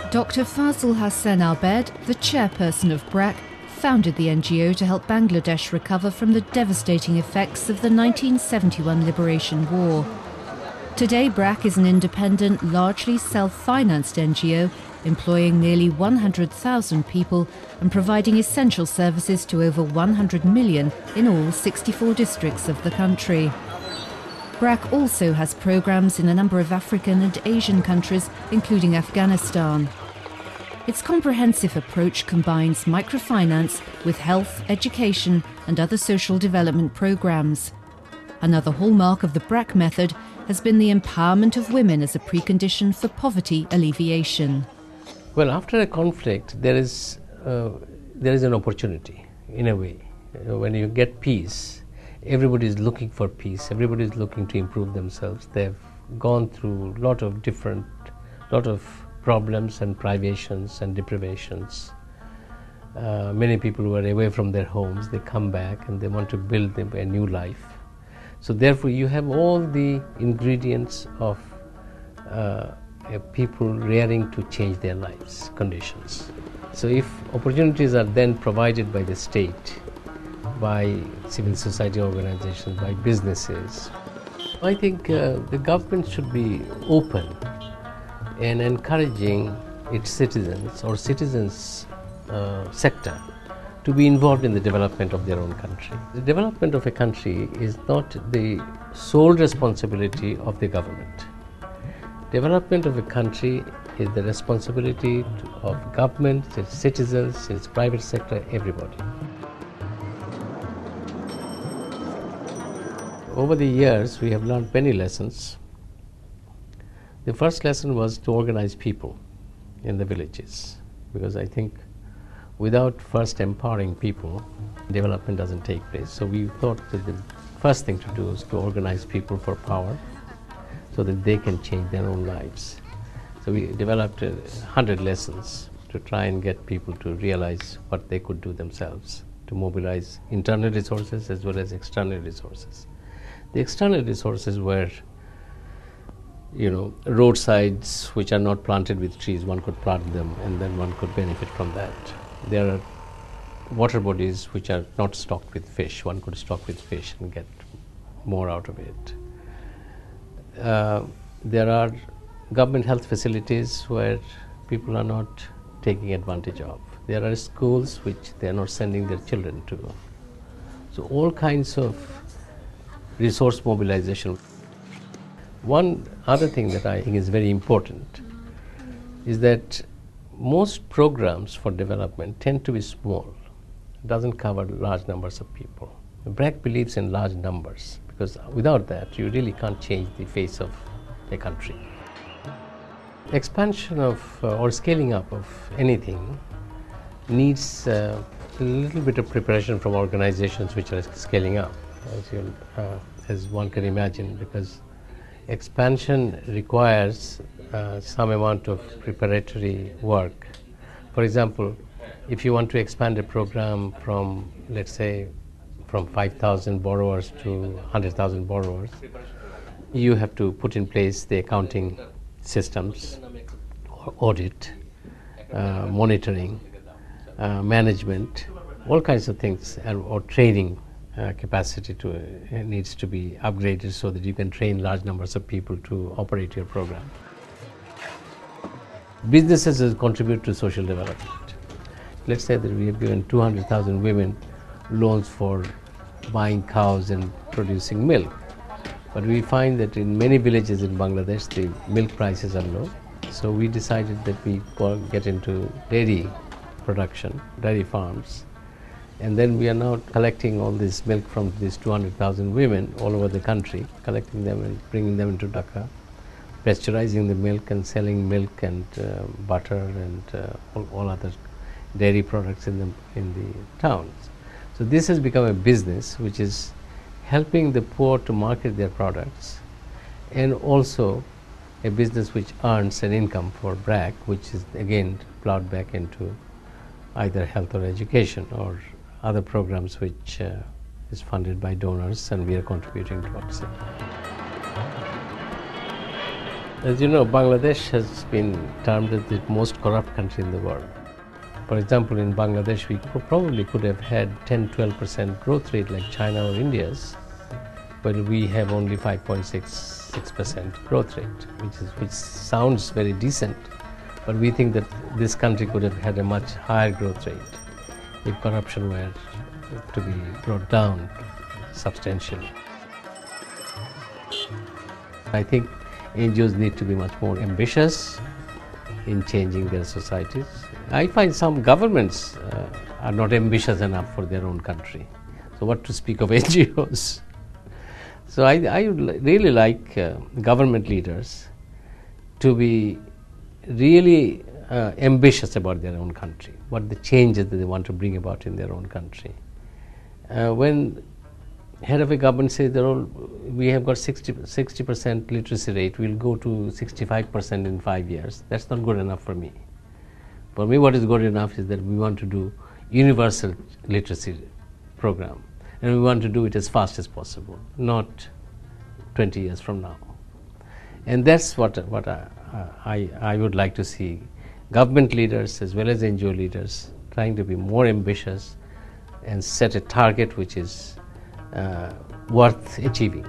Dr. Fazil Hassan Albed, the chairperson of BRAC, founded the NGO to help Bangladesh recover from the devastating effects of the 1971 Liberation War. Today, BRAC is an independent, largely self-financed NGO, employing nearly 100,000 people and providing essential services to over 100 million in all 64 districts of the country. BRAC also has programs in a number of African and Asian countries, including Afghanistan. Its comprehensive approach combines microfinance with health, education and other social development programs. Another hallmark of the BRAC method has been the empowerment of women as a precondition for poverty alleviation. Well, after a conflict, there is an opportunity, in a way. When you get peace, everybody is looking for peace. Everybody is looking to improve themselves. They've gone through a lot of problems and privations and deprivations. Many people who are away from their homes, they come back and they want to build a new life. So therefore, you have all the ingredients of people raring to change their lives conditions. So if opportunities are then provided by the state, by civil society organizations, by businesses, I think the government should be open and encouraging its citizens or citizens sector to be involved in the development of their own country. The development of a country is not the sole responsibility of the government. Development of a country is the responsibility of government, its citizens, its private sector, everybody. Over the years, we have learned many lessons. The first lesson was to organize people in the villages, because I think without first empowering people, development doesn't take place. So we thought that the first thing to do is to organize people for power so that they can change their own lives. So we developed 100 lessons to try and get people to realize what they could do themselves, to mobilize internal resources as well as external resources. The external resources were, roadsides which are not planted with trees. One could plant them and then one could benefit from that. There are water bodies which are not stocked with fish. One could stock with fish and get more out of it. There are government health facilities where people are not taking advantage of. There are schools which they are not sending their children to. So all kinds of resource mobilization. One other thing that I think is very important is that most programs for development tend to be small. It doesn't cover large numbers of people. BRAC believes in large numbers, because without that you really can't change the face of a country. Expansion of or scaling up of anything needs a little bit of preparation from organizations which are scaling up, as one can imagine, because expansion requires some amount of preparatory work. For example, if you want to expand a program from, let's say, from 5,000 borrowers to 100,000 borrowers, you have to put in place the accounting systems, audit, monitoring, management, all kinds of things, or training capacity needs to be upgraded so that you can train large numbers of people to operate your program. Businesses contribute to social development. Let's say that we have given 200,000 women loans for buying cows and producing milk. But we find that in many villages in Bangladesh, the milk prices are low. So we decided that we get into dairy production, dairy farms. And then we are now collecting all this milk from these 200,000 women all over the country, collecting them and bringing them into Dhaka, pasteurizing the milk and selling milk and butter and all other dairy products in the towns. So this has become a business which is helping the poor to market their products, and also a business which earns an income for BRAC, which is again plowed back into either health or education or other programs which is funded by donors, and we are contributing towards it. As you know, Bangladesh has been termed as the most corrupt country in the world. For example, in Bangladesh, we probably could have had 10-12% growth rate like China or India's, but we have only 5.66% growth rate, which sounds very decent. But we think that this country could have had a much higher growth rate if corruption were to be brought down substantially. I think NGOs need to be much more ambitious in changing their societies. I find some governments are not ambitious enough for their own country. So what to speak of NGOs? So I would really like government leaders to be really ambitious about their own country, what the changes that they want to bring about in their own country. When head of a government says we have got 60% literacy rate, we'll go to 65% in 5 years, that's not good enough for me. For me, what is good enough is that we want to do universal literacy program, and we want to do it as fast as possible, not 20 years from now. And that's what I would like to see government leaders as well as NGO leaders trying to be more ambitious and set a target which is worth achieving.